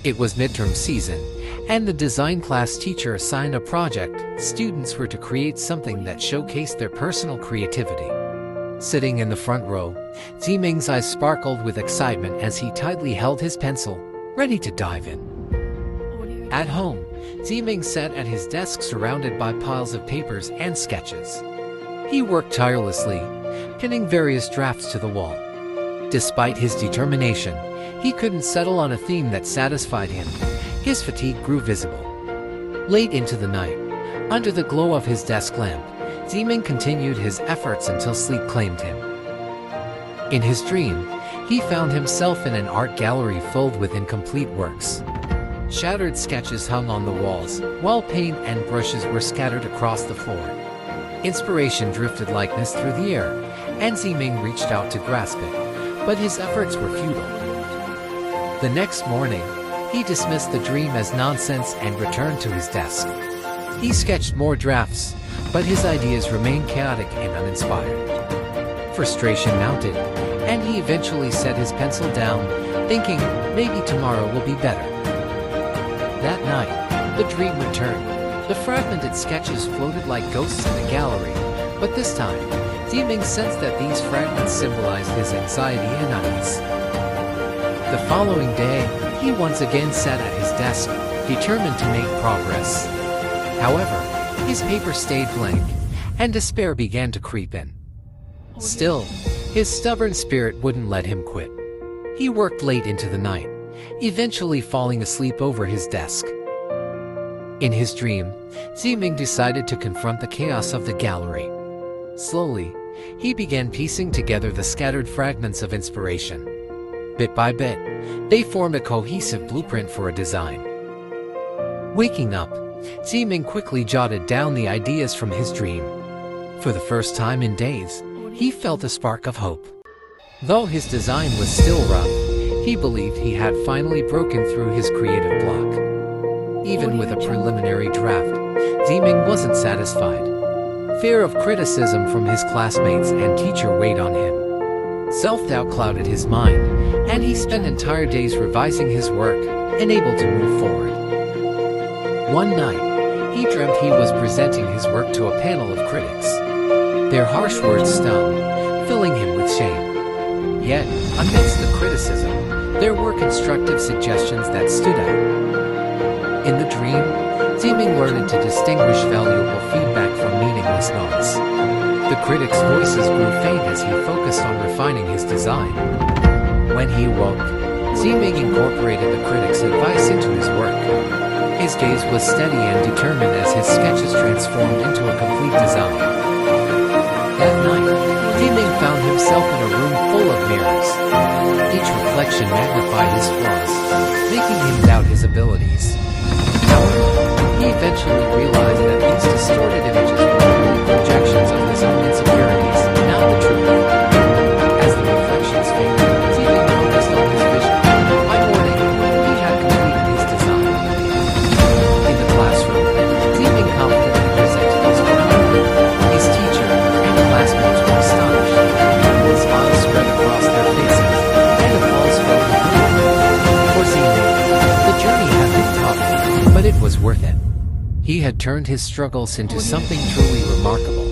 It was midterm season, and the design class teacher assigned a project. Students were to create something that showcased their personal creativity. Sitting in the front row, Ziming's eyes sparkled with excitement as he tightly held his pencil, ready to dive in. At home, Ziming sat at his desk surrounded by piles of papers and sketches. He worked tirelessly, pinning various drafts to the wall. Despite his determination, he couldn't settle on a theme that satisfied him. His fatigue grew visible. Late into the night, under the glow of his desk lamp, Ziming continued his efforts until sleep claimed him. In his dream, he found himself in an art gallery filled with incomplete works. Shattered sketches hung on the walls, while paint and brushes were scattered across the floor. Inspiration drifted like mist through the air, and Ziming reached out to grasp it, but his efforts were futile. The next morning, he dismissed the dream as nonsense and returned to his desk. He sketched more drafts, but his ideas remained chaotic and uninspired. Frustration mounted, and he eventually set his pencil down, thinking, maybe tomorrow will be better. That night, the dream returned. The fragmented sketches floated like ghosts in the gallery, but this time, Ziming sensed that these fragments symbolized his anxiety and unease. The following day, he once again sat at his desk, determined to make progress. However, his paper stayed blank, and despair began to creep in. Still, his stubborn spirit wouldn't let him quit. He worked late into the night, eventually falling asleep over his desk. In his dream, Ziming decided to confront the chaos of the gallery. Slowly, he began piecing together the scattered fragments of inspiration. Bit by bit, they formed a cohesive blueprint for a design. Waking up, Ziming quickly jotted down the ideas from his dream. For the first time in days, he felt a spark of hope. Though his design was still rough, he believed he had finally broken through his creative block. Even with a preliminary draft, Ziming wasn't satisfied. Fear of criticism from his classmates and teacher weighed on him. Self-doubt clouded his mind, and he spent entire days revising his work, unable to move forward. One night, he dreamt he was presenting his work to a panel of critics. Their harsh words stung, filling him with shame. Yet, amidst the criticism, there were constructive suggestions that stood out. In the dream, Ziming learned to distinguish valuable feedback from meaningless nods. The critics' voices grew faint as he focused on refining his design. When he awoke, Ziming incorporated the critics' advice into his work. His gaze was steady and determined as his sketches transformed into a complete design. That night, Ziming found himself in a room full of mirrors. Each reflection magnified his flaws, making him doubt his abilities. However, he eventually realized that these distorted images were merely projections of his own insecurities, not the truth. As the reflections faded, Ziming focused on his vision. By morning, he had completed his design. In the classroom, Ziming confidently presented his work. His teacher and classmates were astonished. Smiles spread across their faces, and applause filled the room. For Ziming, the journey had been tough, but it was worth it. He had turned his struggles into something truly remarkable.